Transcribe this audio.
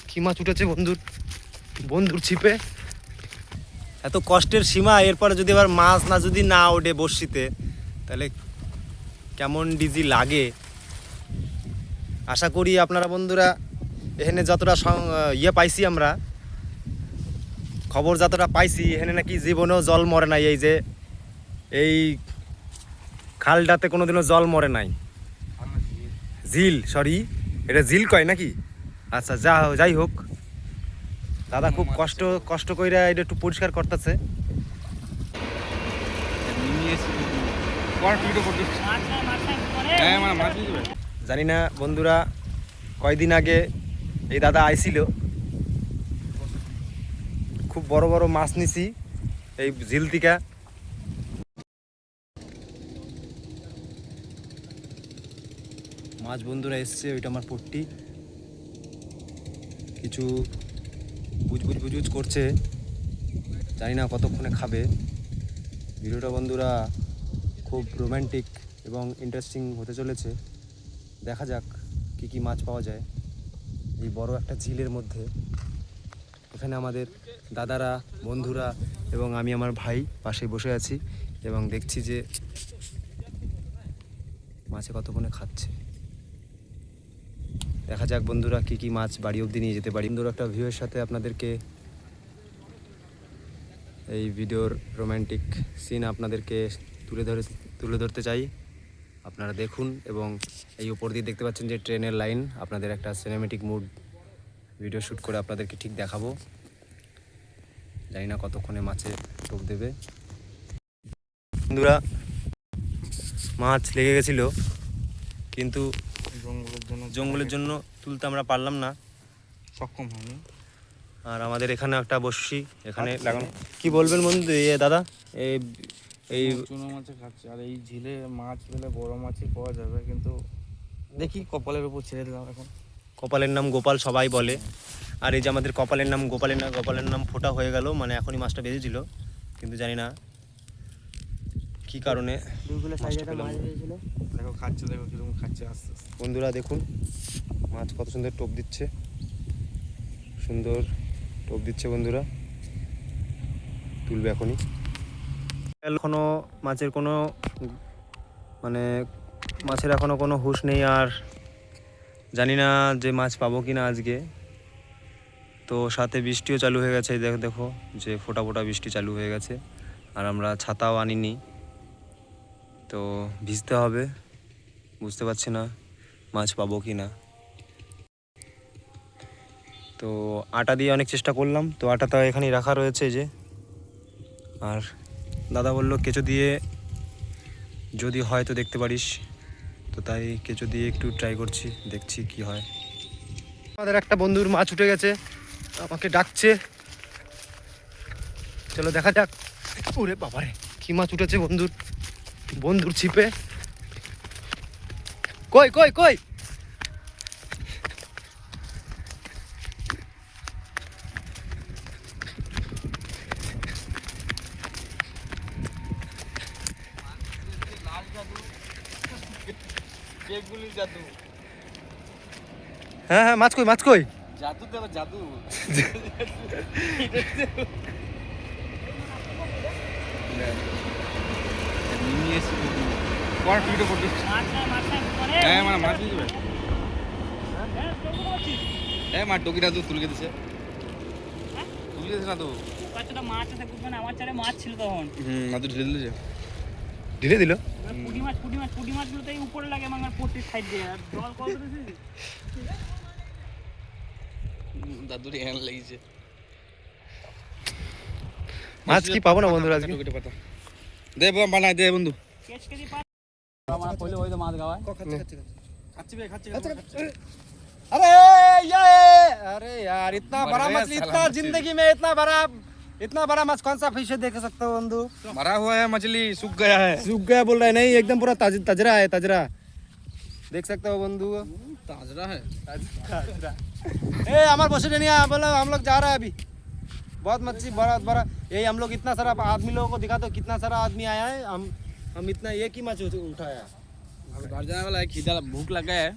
কি মাছ উঠেছে বন্ধুর ছিপে। এত কষ্টের সীমা, এরপরে যদি আবার মাছ যদি না ওঠে বড়শিতে, তাহলে কেমন ডিজি লাগে। আশা করি আপনারা বন্ধুরা এখানে যতটা পাইছি, আমরা খবর যতটা পাইছি, এখানে নাকি জীবনেও জল মরে নাই। এই খালটাতে কোনোদিনও জল মরে নাই। ঝিল, সরি, এটা ঝিল কয় নাকি? আচ্ছা, যাই হোক, দাদা খুব কষ্ট কইরা এটা একটু পরিষ্কার করতেছে। জানি না বন্ধুরা, কয়দিন আগে এই দাদা আইছিল, খুব বড় বড় মাছ নিছি এই ঝিল থেকে। মাছ বন্ধুরা এসছে, ওইটা আমার পট্টি, কিছু বুঝ করছে, জানি না কতক্ষণে খাবে। ভিডিওটা বন্ধুরা খুব রোম্যান্টিক এবং ইন্টারেস্টিং হতে চলেছে। দেখা যাক কি মাছ পাওয়া যায় এই বড় একটা ঝিলের মধ্যে। এখানে আমাদের দাদারা, বন্ধুরা এবং আমি, আমার ভাই পাশে বসে আছি এবং দেখছি যে মাছে কতক্ষণে খাচ্ছে। দেখা যাক বন্ধুরা কি মাছ বাড়ি অবধি নিয়ে যেতে পারি। সুন্দর একটা ভিউয়ের সাথে আপনাদেরকে এই ভিডিওর রোম্যান্টিক সিন আপনাদেরকে তুলে ধরতে চাই। আপনারা দেখুন, এবং এই উপর দিয়ে দেখতে পাচ্ছেন যে ট্রেনের লাইন। আপনাদের একটা সিনেমেটিক মুড ভিডিও শ্যুট করে আপনাদেরকে ঠিক দেখাবো। জানি না কতক্ষণে মাছে টোপ দেবে। বন্ধুরা, মাছ লেগে গেছিল, কিন্তু জঙ্গলের জন্য তুলতে আমরা পারলাম না, সক্ষম হয়নি। আর আমাদের এখানে একটা বসছি, এখানে লাগানো। কি বলবেন বন্ধু দাদা? এই চুনো মাছে খাচ্ছে, আর এই ঝিলে মাছ পেলে বড় মাছই পাওয়া যাবে, কিন্তু দেখি কপালের উপর ছেড়ে দিলাম এখন। কপালের নাম গোপাল সবাই বলে, আর এই যে আমাদের কপালের নাম গোপালের নাম ফোঁটা হয়ে গেল, মানে এখনই মাছটা বেজেছিল, কিন্তু জানি না কি কারণে। দেখো খাচ্ছে, দেখো কিরকম খাচ্ছে আস্তে আস্তে। বন্ধুরা দেখুন, মাছ কত সুন্দর টোপ দিচ্ছে, সুন্দর টোপ দিচ্ছে বন্ধুরা, তুলবে এখনই। এখনো মাছের কোনো এখনো কোনো হুঁশ নেই, আর জানি না যে মাছ পাবো কিনা আজকে। তো সাথে বৃষ্টিও চালু হয়ে গেছে, দেখো যে ফোঁটা বৃষ্টি চালু হয়ে গেছে, আর আমরা ছাতাও আনিনি, তো ভিজতে হবে। বুঝতে পারছি না মাছ পাবো কি না। তো আটা দিয়ে অনেক চেষ্টা করলাম, তো আটাটা এখানেই রাখা রয়েছে যে, আর দাদা বললো কেঁচো দিয়ে যদি হয় তো দেখতে পারিস, তো তাই কেঁচো দিয়ে একটু ট্রাই করছি, দেখছি কি হয়। আমাদের একটা বন্ধুর মাছ উঠে গেছে, আমাকে ডাকছে, চলো দেখা যাক। ওরে বাবারে, কি মাছ উঠেছে বন্ধুর ছিপে। কই হ্যাঁ, মাছ কই? জাদু দেব, জাদু। টকিটা তো তুলে দিছে না তো। মাছ ছিল তখন। মাছ ঢিলে দিল। পুঁটি মাছগুলো তাই উপরে লাগে, আমার পট্টির সাইড দিয়ে, আর জল কল দিতেছি। দাদুর হ্যান লাগিয়েছে। মাছ কি পাবো না বন্ধুরা আজকে? দে বানাই দে বন্ধু। আমার কইলে ওই তো মাছ গাওয়ায়। খাচ্ছি। अरे यार, इतना बड़ा मछली, इतना जिंदगी में इतना बड़ा मछ कौन सा फिश देख सकते हो बंधु? मरा हुआ है मछली, सूख गया है। सूख गया बोल रहा है? नहीं, एकदम पूरा तजरा है, तजरा देख सकते हो बंधु। ताजरा है। ए हमारे बसे नहीं आया, बोलो हम लोग जा रहे हैं अभी। बहुत मच्छी, बड़ा यही हम लोग इतना सारा आदमी लोगों को दिखा दो, कितना सारा आदमी आया है। हम इतना एक ही मछ उठाया। अब घर जाने वाला है, खीदा भूख लगा है।